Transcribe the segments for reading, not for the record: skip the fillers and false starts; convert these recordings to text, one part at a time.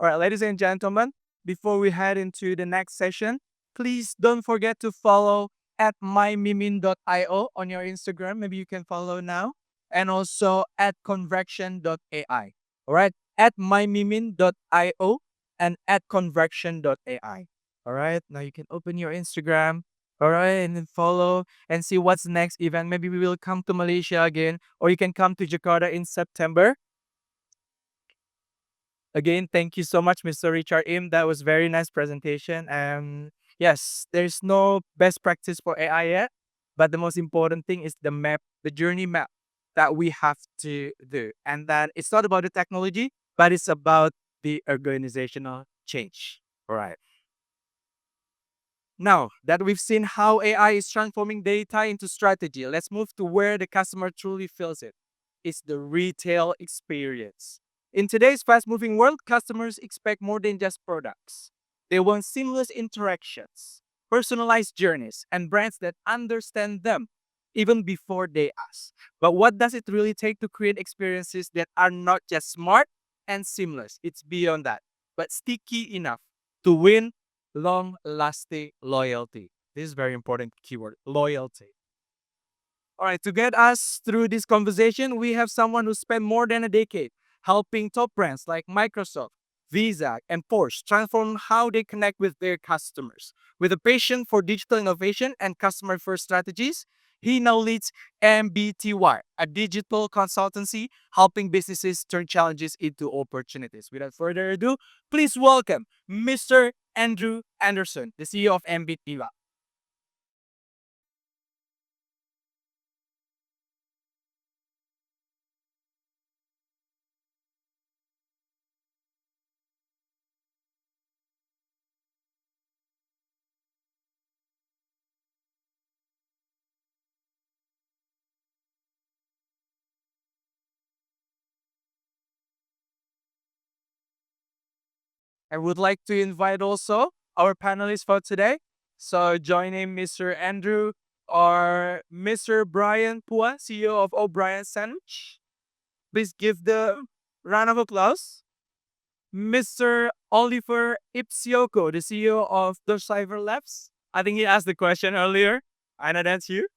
All right, ladies and gentlemen, before we head into the next session, please don't forget to follow at mymimin.io on your Instagram. Maybe you can follow now. And also at convection.ai. All right, at mymimin.io and at convection.ai. All right, now you can open your Instagram. All right, and then follow and see what's the next event. Maybe we will come to Malaysia again, or you can come to Jakarta in September. Again, thank you so much, Mr. Richard Im. That was very nice presentation. Yes, there's no best practice for AI yet, but the most important thing is the map, the journey map that we have to do. And then it's not about the technology, but it's about the organizational change. All right. Now that we've seen how AI is transforming data into strategy, let's move to where the customer truly feels it. It's the retail experience. In today's fast moving world, customers expect more than just products. They want seamless interactions, personalized journeys, and brands that understand them even before they ask. But what does it really take to create experiences that are not just smart and seamless? It's beyond that, but sticky enough to win long lasting loyalty. This is very important keyword, loyalty. All right, to get us through this conversation, we have someone who spent more than a decade helping top brands like Microsoft, Visa, and Porsche transform how they connect with their customers. With a passion for digital innovation and customer first strategies, he now leads MBTY, a digital consultancy helping businesses turn challenges into opportunities. Without further ado, please welcome Mr. Andrew Anderson, the CEO of MBTY. I would like to invite also our panelists for today. So joining Mr. Andrew or Mr. Brian Pua, CEO of O'Brien Sandwich. Please give the round of applause. Mr. Oliver Ipsioko, the CEO of The Cyber Labs. I think he asked the question earlier. I know that's you.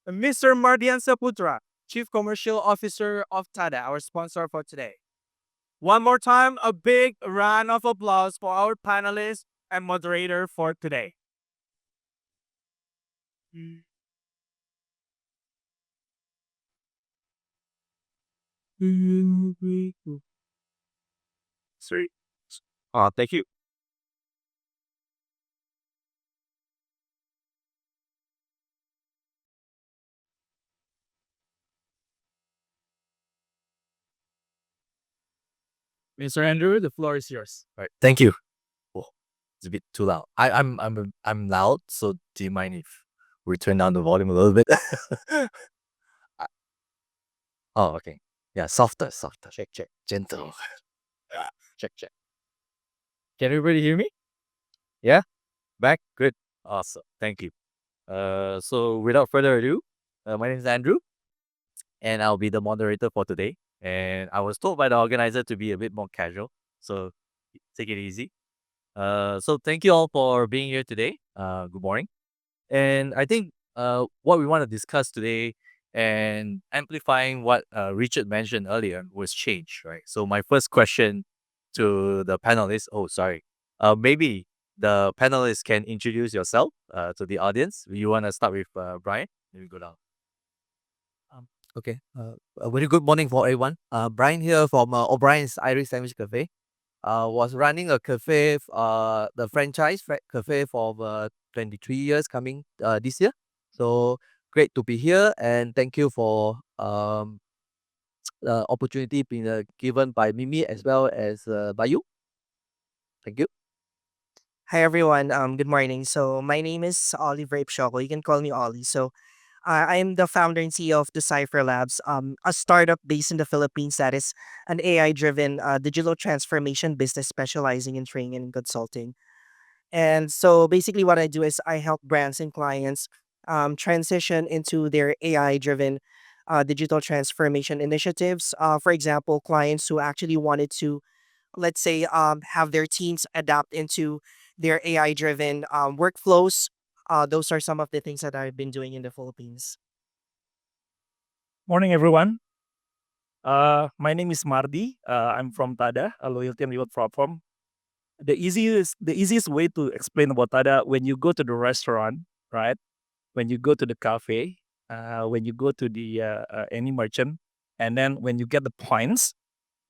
Mr. Mardian Saputra, Chief Commercial Officer of TADA, our sponsor for today. One more time, a big round of applause for our panelists and moderator for today. Sorry. Thank you. Mr. Andrew, the floor is yours. Right. Thank you. Oh, it's a bit too loud. I'm loud, so do you mind if we turn down the volume a little bit? Uh, oh, okay. Yeah, softer, softer. Check, check. Gentle. Yeah, check, check. Can everybody hear me? Yeah? Back? Good. Awesome. Thank you. So without further ado, my name is Andrew, and I'll be the moderator for today. And I was told by the organizer to be a bit more casual, so take it easy. So thank you all for being here today. Good morning. And I think what we want to discuss today and amplifying what Richard mentioned earlier was change, right? So my first question to the panelists, oh, sorry, maybe the panelists can introduce yourself to the audience. You want to start with Brian? Let me go down. Um, okay. A very good morning for everyone. Brian here from O'Brien's Irish Sandwich Cafe. Was running a cafe, the cafe for 23 years coming this year. So great to be here, and thank you for the opportunity being given by Mimi as well as by you. Thank you. Hi everyone. Good morning. So my name is Oliver Ipshoko. You can call me Ollie. So I am the founder and CEO of Decipher Labs, a startup based in the Philippines that is an AI-driven digital transformation business specializing in training and consulting. And so basically, what I do is I help brands and clients transition into their AI-driven digital transformation initiatives. For example, clients who actually wanted to let's say, have their teams adapt into their AI driven workflows. Those are some of the things that I've been doing in the Philippines. Morning, everyone. My name is Mardi. I'm from Tada, a loyalty and reward platform. The easiest way to explain about Tada, when you go to the restaurant, right? When you go to the cafe, when you go to the any merchant, and then when you get the points,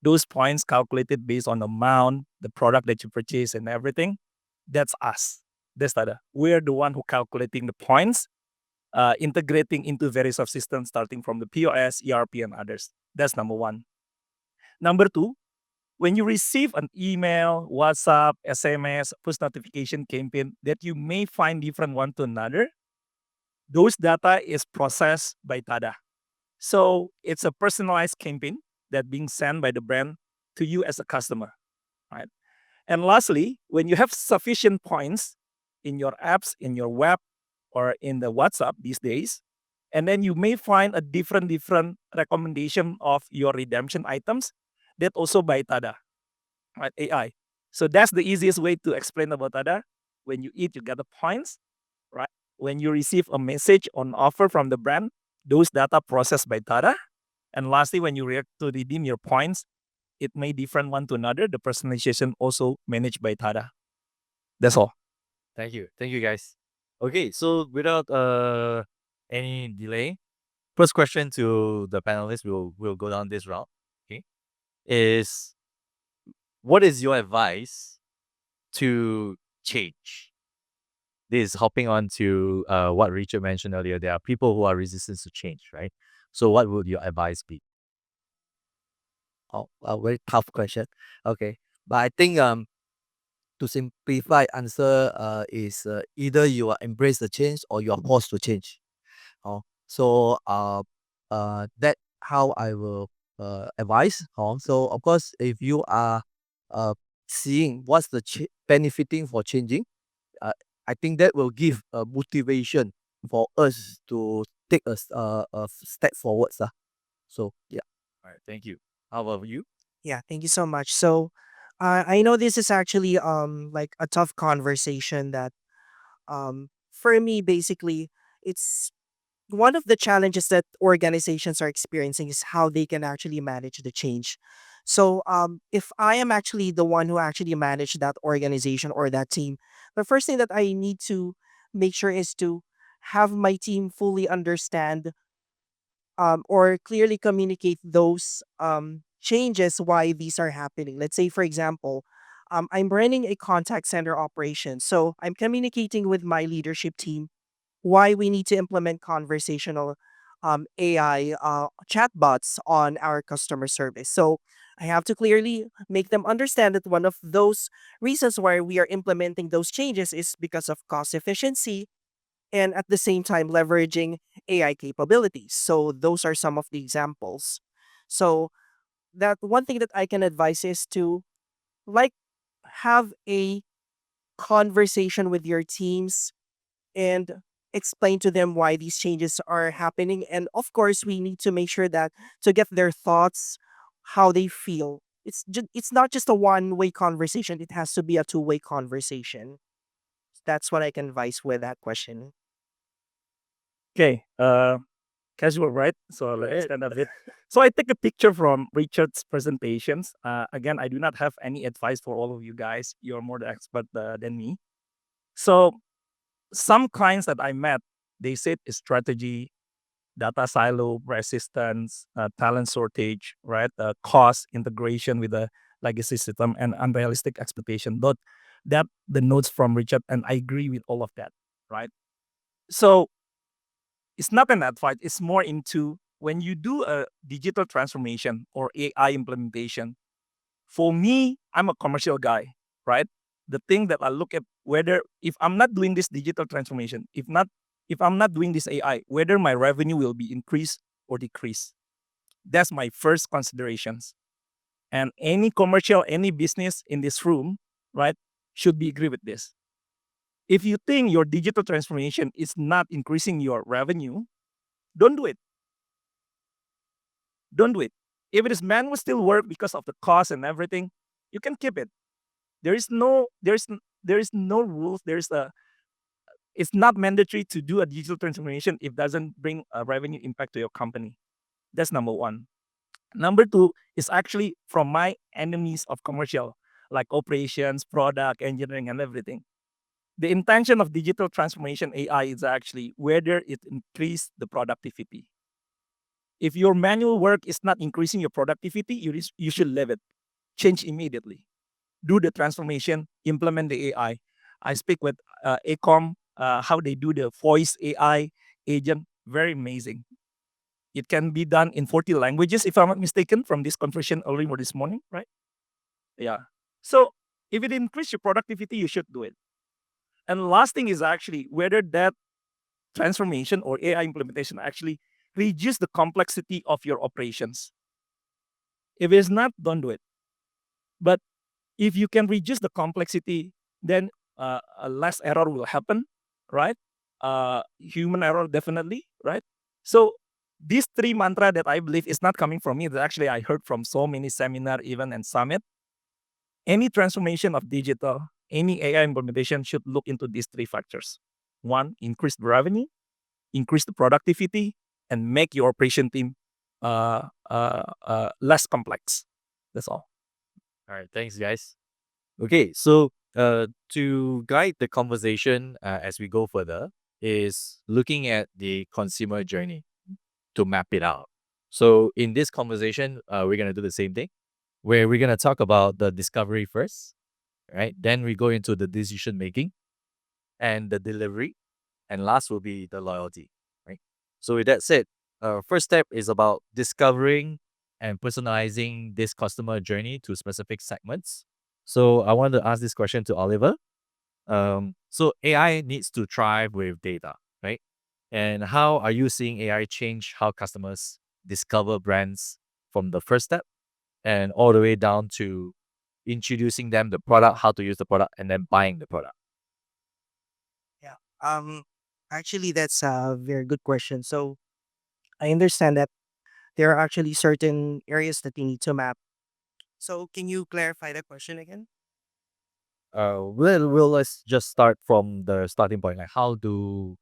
those points calculated based on the amount, the product that you purchase, and everything. That's us. That's Tada. We're the one who calculating the points, integrating into various of systems, starting from the POS, ERP, and others. That's number one. Number two, when you receive an email, WhatsApp, SMS, push notification campaign that you may find different one to another, those data is processed by Tada. So it's a personalized campaign that being sent by the brand to you as a customer, right? And lastly, when you have sufficient points in your apps, in your web, or in the WhatsApp these days, and then you may find a different recommendation of your redemption items that also by Tada, right? AI. So that's the easiest way to explain about Tada. When you eat, you get the points, right? When you receive a message on offer from the brand, those data processed by Tada. And lastly, when you react to redeem your points, it may different one to another. The personalization also managed by Tada. That's all. Thank you, guys. Okay, so without any delay, first question to the panelists, we'll go down this route. Okay, is what is your advice to change? This is hopping on to what Richard mentioned earlier. There are people who are resistant to change, right? So, what would your advice be? Oh, a very tough question. Okay, but I think to simplify answer is either you are embrace the change or you are forced to change. So that how I will advise. So of course, if you are uh seeing what's the benefiting for changing, uh, I think that will give a motivation for us to take a step forwards. So yeah. All right, thank you. How about you? Yeah, thank you so much. So, I know this is actually like a tough conversation that for me basically it's one of the challenges that organizations are experiencing is how they can actually manage the change. So, if I am actually the one who actually manage that organization or that team, the first thing that I need to make sure is to have my team fully understand or clearly communicate those changes why these are happening. Let's say, for example, I'm running a contact center operation. So I'm communicating with my leadership team why we need to implement conversational AI chatbots on our customer service. So I have to clearly make them understand that one of those reasons why we are implementing those changes is because of cost efficiency and at the same time leveraging AI capabilities. So those are some of the examples. So that one thing that I can advise is to like have a conversation with your teams and explain to them why these changes are happening. And of course, we need to make sure that to get their thoughts, how they feel. It's not just a one-way conversation. It has to be a two-way conversation. That's what I can advise with that question. Okay. Casual, right? So let's stand a bit. So I take a picture from Richard's presentations. Again, I do not have any advice for all of you guys. You're more the expert than me. So some clients that I met, they said strategy, data silo, resistance, talent shortage, right? Cost integration with the legacy system and unrealistic expectation. That the notes from Richard, and I agree with all of that, right? So it's not an advice, it's more into when you do a digital transformation or AI implementation. For me, I'm a commercial guy, right? The thing that I look at whether if I'm not doing this digital transformation, if I'm not doing this AI, whether my revenue will be increased or decrease. That's my first considerations. And any commercial, any business in this room, right, should be agree with this. If you think your digital transformation is not increasing your revenue, don't do it. Don't do it. If it is manual still work because of the cost and everything, you can keep it. There is no rules. It's not mandatory to do a digital transformation if it doesn't bring a revenue impact to your company. That's number one. Number two is actually from my enemies of commercial, like operations, product, engineering, and everything. The intention of digital transformation AI is actually whether it increase the productivity. If your manual work is not increasing your productivity, you should leave it. Change immediately. Do the transformation, implement the AI. I speak with ACOM, how they do the voice AI agent, very amazing. It can be done in 40 languages, if I'm not mistaken, from this conversation early this morning, right? Yeah. So if it increase your productivity, you should do it. And last thing is actually whether that transformation or AI implementation actually reduce the complexity of your operations. If it's not, don't do it. But if you can reduce the complexity, then a less error will happen, right? Human error definitely, right? So these three mantra that I believe is not coming from me. That actually I heard from so many seminar, even and summit. Any transformation of digital, any AI implementation should look into these three factors. One, increase the revenue, increase the productivity, and make your operation team less complex. That's all. All right, thanks, guys. Okay, so to guide the conversation as we go further, is looking at the consumer journey to map it out. So in this conversation, we're gonna do the same thing, where we're gonna talk about the discovery first, right? Then we go into the decision making and the delivery, and last will be the loyalty, right? So with that said, first step is about discovering and personalizing this customer journey to specific segments. So I want to ask this question to Oliver. So AI needs to thrive with data, right? And how are you seeing AI change how customers discover brands from the first step and all the way down to introducing them the product, how to use the product, and then buying the product? Yeah. Actually, that's a very good question. So I understand that there are actually certain areas that we need to map. So can you clarify the question again? Well, let's just start from the starting point. Like, how do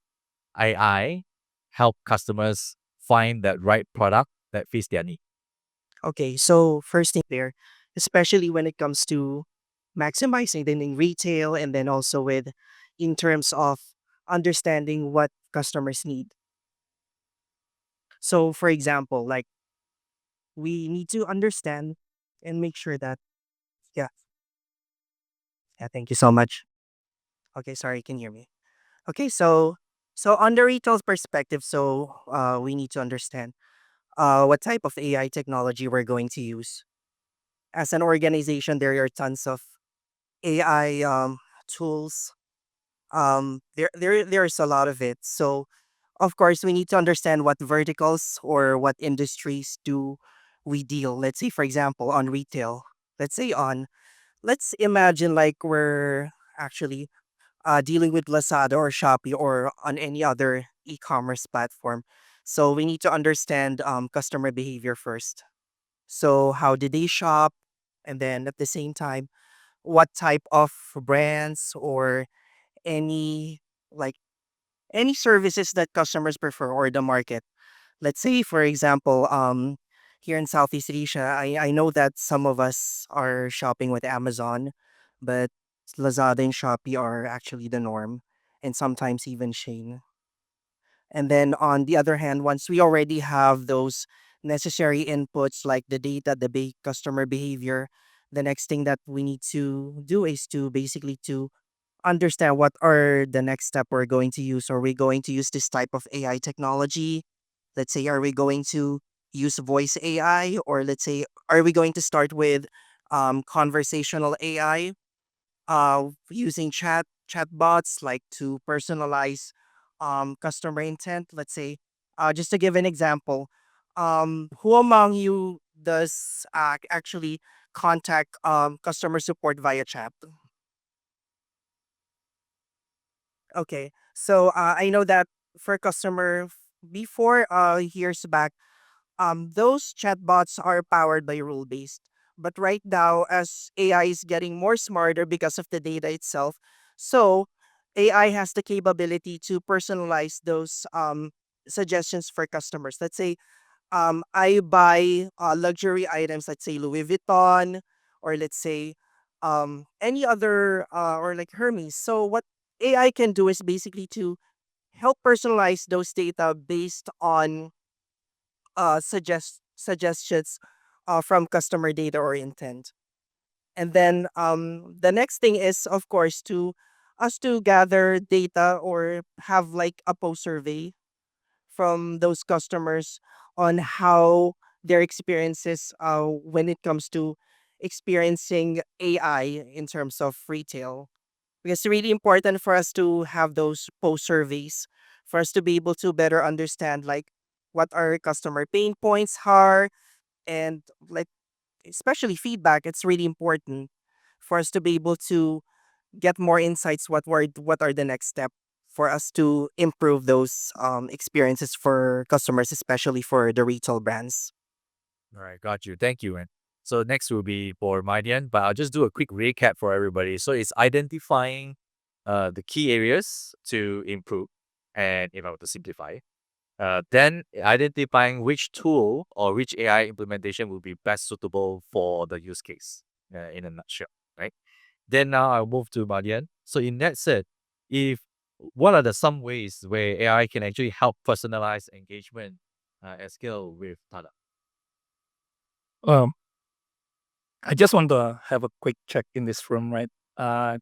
AI help customers find that right product that fits their need? Okay, so first thing there, especially when it comes to maximizing then in retail and then also with in terms of understanding what customers need. So for example, like we need to understand and make sure that yeah, yeah, thank you so much. Okay, sorry, can you hear me? Okay, so on the retail perspective, so we need to understand what type of AI technology we're going to use. As an organization, there are tons of AI tools. There's a lot of it. So of course, we need to understand what verticals or what industries do we deal. Let's say, for example, on retail. Let's say on let's imagine like we're actually dealing with Lazada or Shopee or on any other e-commerce platform. So we need to understand customer behavior first. So how did they shop? And then at the same time, what type of brands or any like any services that customers prefer or the market. Let's say, for example, here in Southeast Asia, I know that some of us are shopping with Amazon, but Lazada and Shopee are actually the norm, and sometimes even Shane. And then on the other hand, once we already have those necessary inputs like the data, the customer behavior, the next thing that we need to do is to basically to understand what are the next step we're going to use. Are we going to use this type of AI technology? Let's say, are we going to use voice AI? Or let's say, are we going to start with conversational AI using chatbots like to personalize customer intent? Let's say, just to give an example, who among you does actually contact customer support via chat? Okay. So I know that for customer before years back, those chatbots are powered by rule based. But right now, as AI is getting more smarter because of the data itself, so AI has the capability to personalize those suggestions for customers. Let's say I buy luxury items, let's say Louis Vuitton, or let's say any other or like Hermes. So what AI can do is basically to help personalize those data based on suggestions from customer data or intent. And then the next thing is, of course, to us to gather data or have like a post survey from those customers on how their experiences when it comes to experiencing AI in terms of retail. Because it's really important for us to have those post surveys for us to be able to better understand like what our customer pain points are, and like especially feedback. It's really important for us to be able to get more insights what are the next step for us to improve those experiences for customers, especially for the retail brands. All right, got you. Thank you, man. So next will be for Maidian, but I'll just do a quick recap for everybody. So it's identifying the key areas to improve, and if I were to simplify, then identifying which tool or which AI implementation will be best suitable for the use case in a nutshell, right? Then now I'll move to Madian. So in that set, if what are the some ways where AI can actually help personalize engagement at scale with Tada? Um, I just want to have a quick check in this room, right?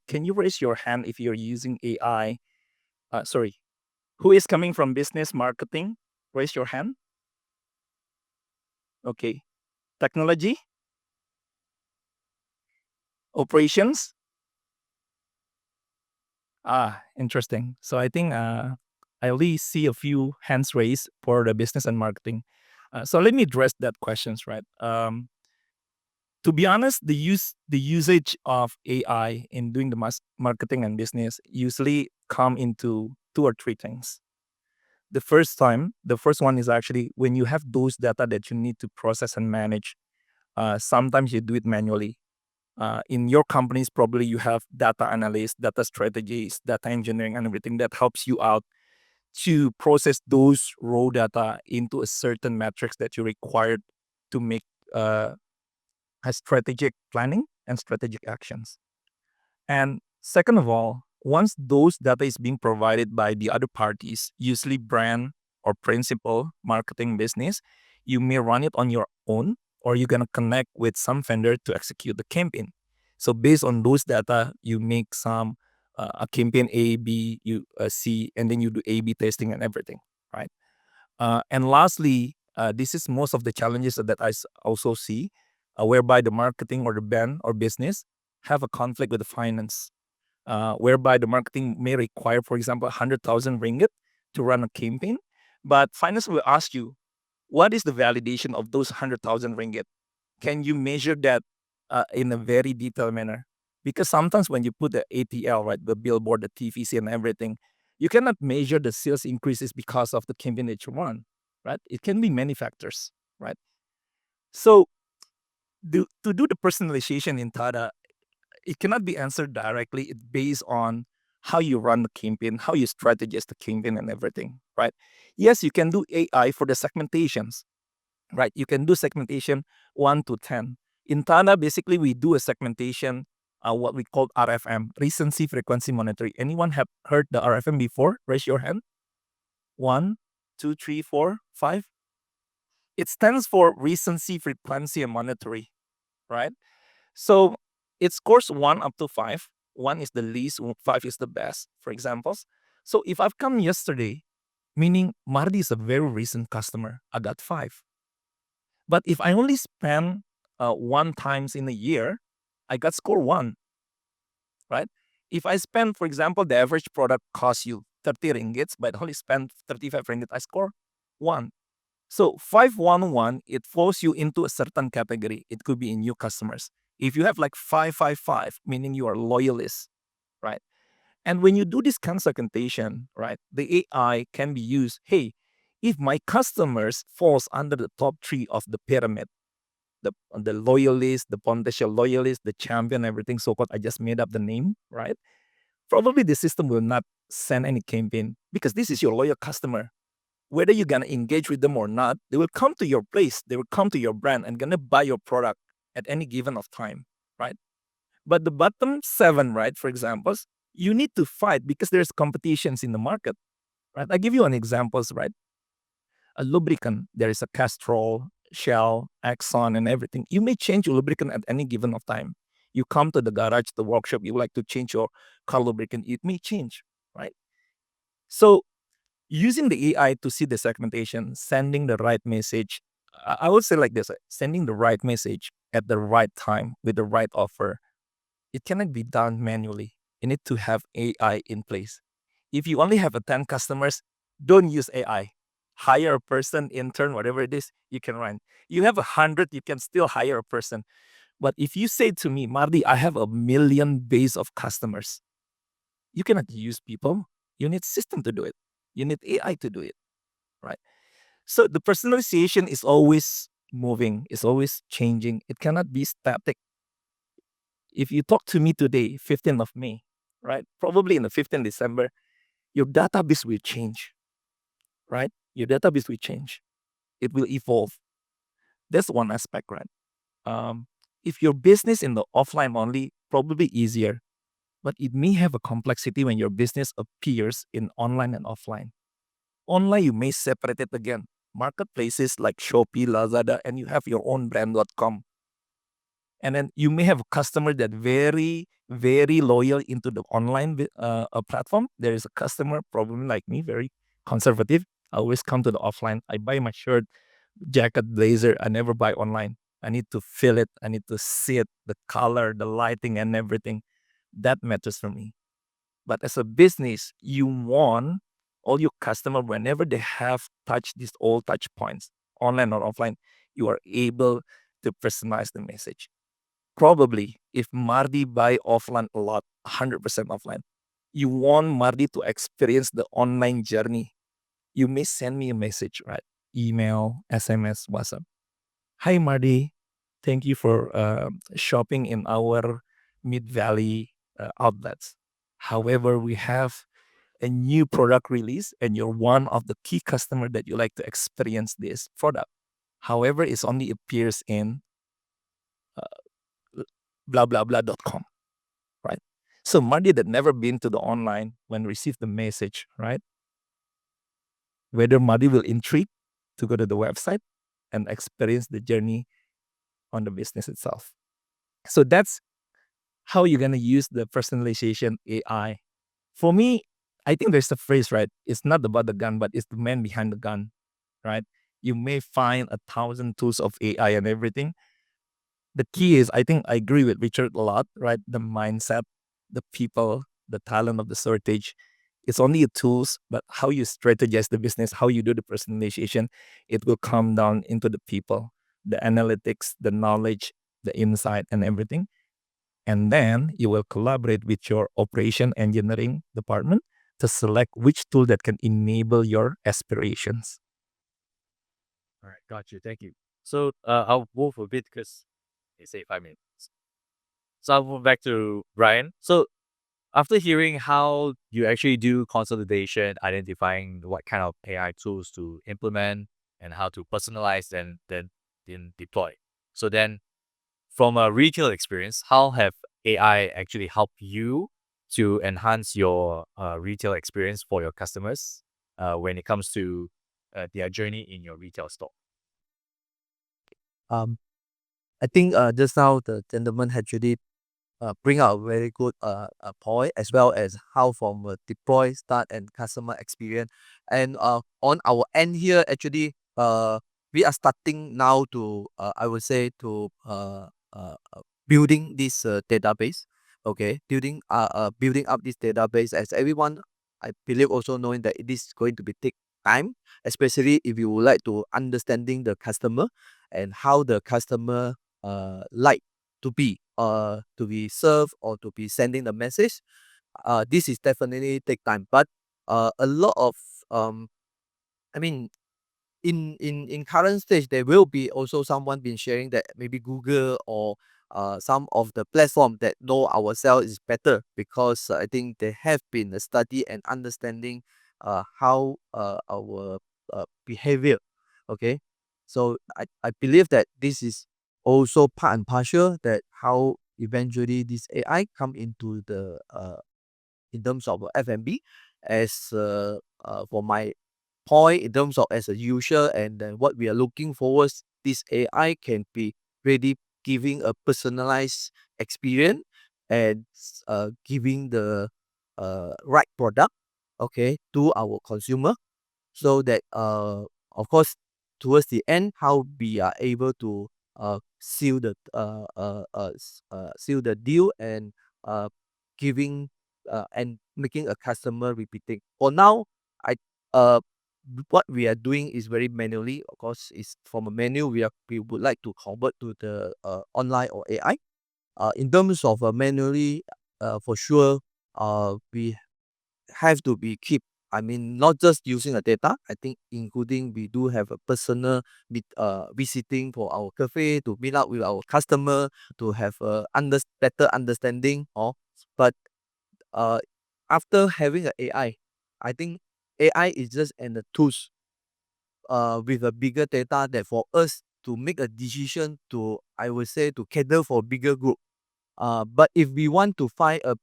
Can you raise your hand if you're using AI? Sorry, who is coming from business marketing? Raise your hand. Okay. Technology, operations. Interesting. So I think I only see a few hands raised for the business and marketing. So let me address that questions, right? To be honest, the usage of AI in doing the marketing and business usually come into two or three things. The first one is actually when you have those data that you need to process and manage. Sometimes you do it manually. In your companies, probably you have data analysts, data strategies, data engineering, and everything that helps you out to process those raw data into a certain metrics that you required to make uh, a strategic planning and strategic actions. And second of all, once those data is being provided by the other parties, usually brand or principal marketing business, you may run it on your own or you're going to connect with some vendor to execute the campaign. So based on those data, you make some a campaign A, B, you C, and then you do A/B testing and everything, right? And lastly, this is most of the challenges that also see, whereby the marketing or the brand or business have a conflict with the finance, whereby the marketing may require, for example, 100,000 ringgit to run a campaign, but finance will ask you, what is the validation of those 100,000 ringgit? Can you measure that in a very detailed manner? Because sometimes when you put the ATL, right, the billboard, the TVC, and everything, you cannot measure the sales increases because of the campaign that you run, right? It can be many factors, right? So to do the personalization in Tada, it cannot be answered directly. It's based on how you run the campaign, how you strategize the campaign, and everything, right? Yes, you can do AI for the segmentations, right? You can do segmentation 1 to 10. In Tana, basically, we do a segmentation, what we call RFM, recency frequency monitoring. Anyone have heard the RFM before? Raise your hand. 1, 2, 3, 4, 5. It stands for recency frequency and monitoring, right? So it scores 1 up to 5. 1 is the least, 5 is the best, for examples. So if I've come yesterday, meaning Mardi is a very recent customer, I got 5. But if I only spend one times in a year, I got score 1, right? If I spend, for example, the average product costs you 30 ringgits, but only spend 35 ringgit, I score 1. So 511, it falls you into a certain category. It could be in new customers. If you have like 555, meaning you are loyalists, right? And when you do this kind of segmentation, right, the AI can be used. Hey, if my customers falls under the top 3 of the pyramid, the loyalist, the potential loyalist, the champion, everything so called. I just made up the name, right? Probably the system will not send any campaign because this is your loyal customer. Whether you're gonna engage with them or not, they will come to your place, they will come to your brand and gonna buy your product at any given of time, right? But the bottom 7, right, for examples, you need to fight because there's competitions in the market, right? I give you an examples, right? A lubricant, there is a Castrol, Shell, Exxon, and everything. You may change your lubricant at any given of time. You come to the garage, the workshop, you like to change your car lubricant, it may change, right? So using the AI to see the segmentation, sending the right message, I would say like this, sending the right message at the right time with the right offer, it cannot be done manually. You need to have AI in place. If you only have 10 customers, don't use AI. Hire a person, intern, whatever it is, you can run. You have 100, you can still hire a person. But if you say to me, Mardi, I have 1 million base of customers, you cannot use people. You need system to do it. You need AI to do it, right? So the personalization is always moving, it's always changing. It cannot be static. If you talk to me today, 15th of May, right? Probably in the 15th December, your database will change, right? Your database will change. It will evolve. That's one aspect, right? If your business in the offline only, probably easier, but it may have a complexity when your business appears in online and offline. Online, you may separate it again. Marketplaces like Shopee, Lazada, and you have your own brand.com. And then you may have a customer that very loyal into the online platform. There is a customer, probably like me, very conservative. I always come to the offline. I buy my shirt, jacket, blazer. I never buy online. I need to feel it. I need to see it, the color, the lighting, and everything. That matters for me. But as a business, you want all your customer whenever they have touched these all touch points, online or offline, you are able to personalize the message. Probably if Mardi buy offline a lot, 100% offline, you want Mardi to experience the online journey. You may send me a message, right? Email, SMS, WhatsApp. Hi Mardi, thank you for shopping in our Mid Valley outlets. However, we have a new product release and you're one of the key customer that you like to experience this product. However, it only appears in blah blah blah.com, right? So Marty that never been to the online when received the message, right? Whether Marty will intrigue to go to the website and experience the journey on the business itself. So that's how you're gonna use the personalization AI. For me, I think there's a phrase, right? It's not about the gun, but it's the man behind the gun, right? You may find 1,000 tools of AI and everything. The key is, I think I agree with Richard a lot, right? The mindset, the people, the talent of the shortage. It's only a tools, but how you strategize the business, how you do the personalization, it will come down into the people, the analytics, the knowledge, the insight, and everything. And then you will collaborate with your operation engineering department to select which tool that can enable your aspirations. All right, got you. Thank you. So I'll move a bit because they say 5 minutes. So I'll move back to Brian. So after hearing how you actually do consolidation, identifying what kind of AI tools to implement and how to personalize and then deploy. So then from a retail experience, how have AI actually helped you to enhance your retail experience for your customers when it comes to their journey in your retail store? Um, I think just now the gentleman had really bring out a very good point, as well as how from deploy start and customer experience. And on our end here, actually, we are starting now to I would say to building this database. Okay, building up this database, as everyone I believe also knowing that it is going to be take time, especially if you would like to understanding the customer and how the customer like to be served or to be sending the message. This is definitely take time, but a lot of um I mean in current stage, there will be also someone been sharing that maybe Google or some of the platform that know ourselves is better, because I think there have been a study and understanding how our behavior. Okay, so I believe that this is also part and partial that how eventually this AI come into the in terms of F&B as for my point in terms of as a user, and then what we are looking forward, this AI can be really giving a personalized experience and giving the right product, okay, to our consumer, so that of course towards the end how we are able to seal the deal and giving and making a customer repeating. For now, I uh what we are doing is very manually. Of course, is from a menu we would like to convert to the online or AI. In terms of manually, for sure, we have to be keep. I mean, not just using the data. I think including we do have a personal visiting for our cafe to meet up with our customer to have a better understanding of. But uh, after having a AI, I think AI is just an tools with a bigger data that for us to make a decision to, I would say, to cater for bigger group. But if we want to find a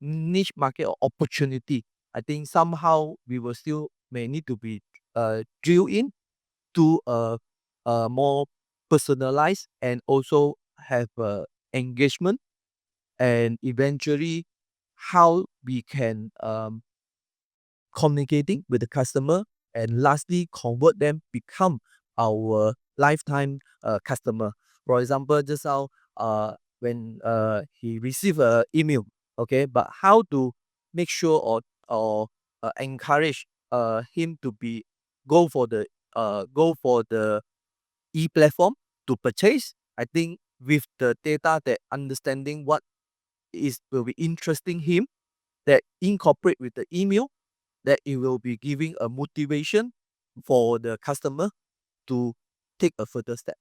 niche market or opportunity, I think somehow we will still may need to be drill in to a more personalized and also have engagement, and eventually how we can communicating with the customer, and lastly convert them become our lifetime customer. For example, just now when he receive a email, okay, but how to make sure or encourage him to be go for the e-platform to purchase. I think with the data that understanding what is will be interesting him, that incorporate with the email, that it will be giving a motivation for the customer to take a further step.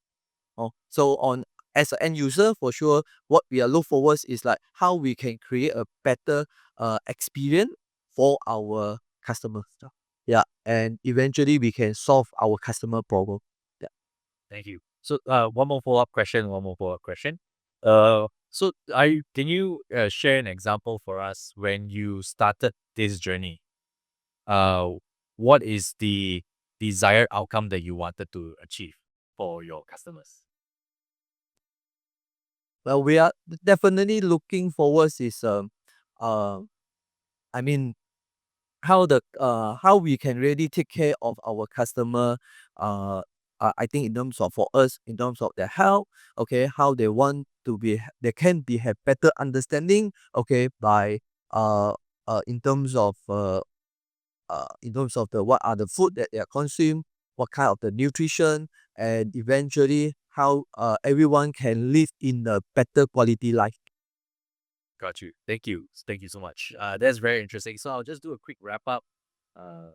So on as an end user, for sure, what we are look forward is like how we can create a better experience for our customers. Yeah, and eventually we can solve our customer problem. Yeah. Thank you. So, one more follow-up question. One more follow-up question. So can you share an example for us when you started this journey? Uh, what is the desired outcome that you wanted to achieve for your customers? Well, we are definitely looking forward is uh I mean how we can really take care of our customer. uh I think in terms of for us in terms of their health, okay, how they want to be, they can be have better understanding, okay, by uh in terms of the what are the food that they are consume, what kind of the nutrition, and eventually how everyone can live in a better quality life. Got you. Thank you. Thank you so much. That's very interesting. So I'll just do a quick wrap up. Uh,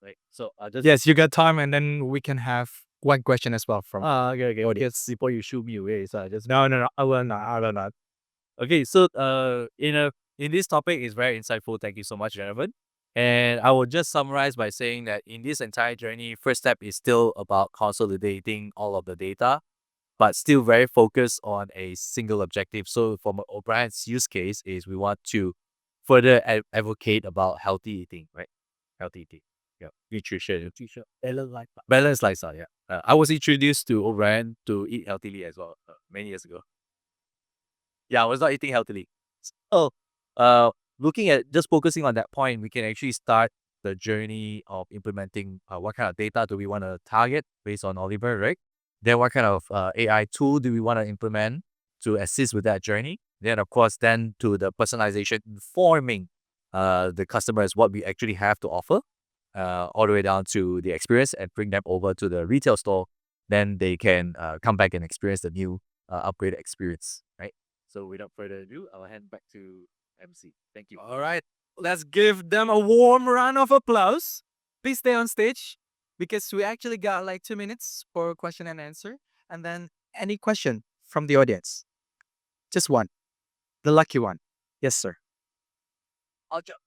right. So I'll just Yes, you got time, and then we can have one question as well from. okay. Yes, before you shoot me away, so I just No, no, no. I will not. I will not. okay. So in this topic is very insightful. Thank you so much, Jonathan. And I will just summarize by saying that in this entire journey, first step is still about consolidating all of the data, but still very focused on a single objective. So from O'Brien's use case is we want to further advocate about healthy eating, right? Healthy eating. Yeah. Nutrition. Balanced lifestyle, yeah. I was introduced to O'Brien to eat healthily as well many years ago. Yeah, I was not eating healthily. So, uh, looking at just focusing on that point, we can actually start the journey of implementing what kind of data do we want to target based on Oliver, right? Then what kind of AI tool do we want to implement to assist with that journey? Then of course, then to the personalization, informing the customers what we actually have to offer, all the way down to the experience and bring them over to the retail store. Then they can come back and experience the new upgraded experience, right? So without further ado, I'll hand back to MC. Thank you. All right. Let's give them a warm round of applause. Please stay on stage. because we actually got like 2 minutes for question and answer. And then any question from the audience? Just one, the lucky one. Yes, sir. I'll jump.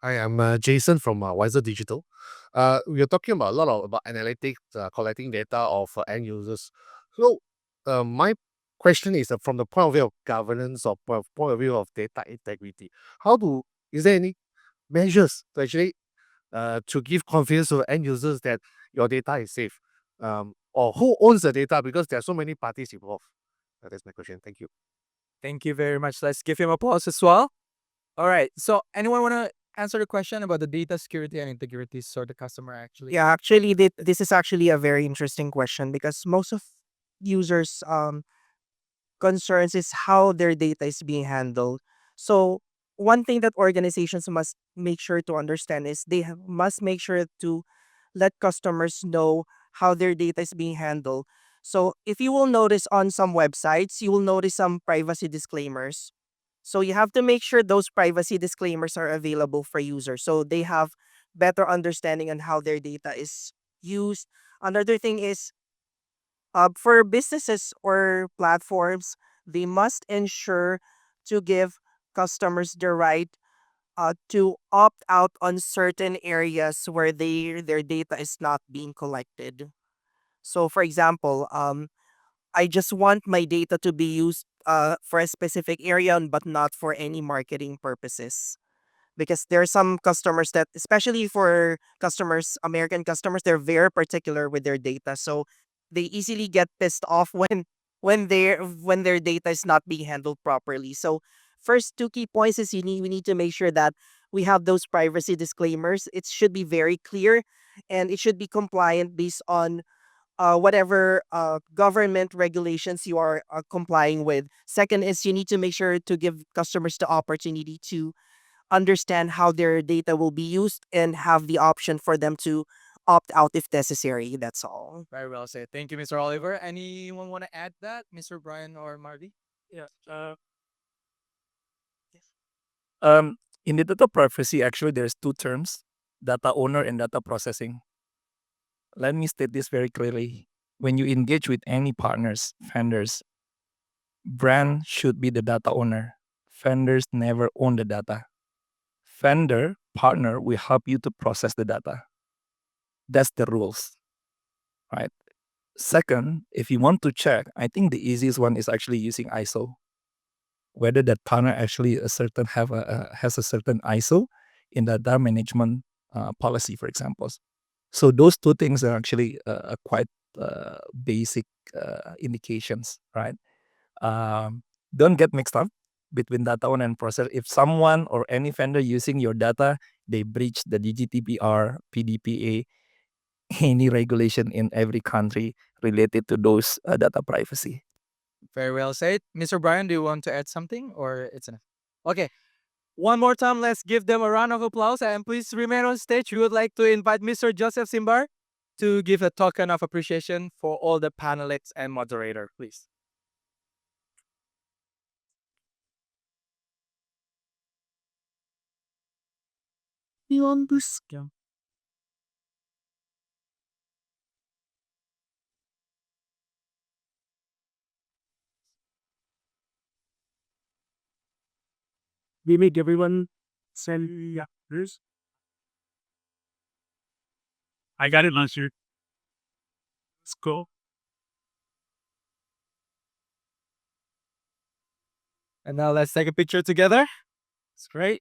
Hi, I'm Jason from Wiser Digital. We are talking about a lot about analytics, collecting data of end users. So, my question is from the point of view of governance or point of view of data integrity. Is there any measures to actually to give confidence to end users that your data is safe? Or who owns the data because there are so many parties involved? That's my question. Thank you. Thank you very much. Let's give him applause as well. All right. So, anyone want to answer the question about the data security and integrity so the customer actually? Yeah, actually, this is actually a very interesting question because most of users' concerns is how their data is being handled. So, one thing that organizations must make sure to understand is must make sure to let customers know how their data is being handled. So, if you will notice on some websites, you will notice some privacy disclaimers. So, you have to make sure those privacy disclaimers are available for users so they have better understanding on how their data is used. Another thing is for businesses or platforms, they must ensure to give customers the right to opt out on certain areas where their data is not being collected. So, for example, I just want my data to be used for a specific area, but not for any marketing purposes because there are some customers that, especially for customers, American customers, they're very particular with their data. So they easily get pissed off when their data is not being handled properly. So first two key points is we need to make sure that we have those privacy disclaimers. It should be very clear and it should be compliant based on whatever government regulations you are complying with. Second is you need to make sure to give customers the opportunity to understand how their data will be used and have the option for them to opt out if necessary. That's all. Very well said. Thank you, Mr. Oliver. Anyone want to add that, Mr. Brian or Marty? Yeah. In the data privacy, actually, there's two terms: data owner and data processing. Let me state this very clearly. When you engage with any partners, vendors, brand should be the data owner. Vendors never own the data. Vendor partner will help you to process the data. That's the rules, right? Second, if you want to check, I think the easiest one is actually using ISO. Whether that partner actually has a certain ISO in the data management policy, for example. So those two things are actually quite basic indications, right? Don't get mixed up between data owner and processor. If someone or any vendor using your data, they breach the GDPR, PDPA, any regulation in every country related to those data privacy. Very well said. Mr. Brian, do you want to add something or it's enough? Okay. One more time, let's give them a round of applause and please remain on stage. We would like to invite Mr. Joseph Simbar to give a token of appreciation for all the panelists and moderator, please. Beyond this, yeah. We make everyone send yeah, this. I got it last year. Let's go. And now let's take a picture together. It's great.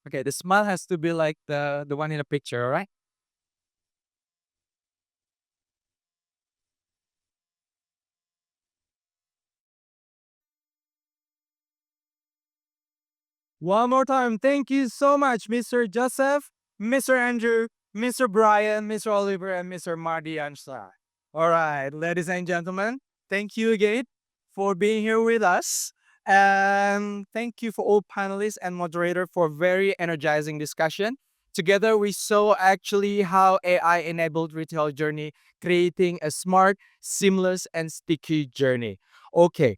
Okay, the smile has to be like the one in the picture, all right? One more time. Thank you so much, Mr. Joseph, Mr. Andrew, Mr. Brian, Mr. Oliver, and Mr. Marty Ansar. All right, ladies and gentlemen, thank you again for being here with us. And thank you for all panelists and moderator for very energizing discussion. Together, we saw actually how AI enabled retail journey, creating a smart, seamless, and sticky journey. Okay,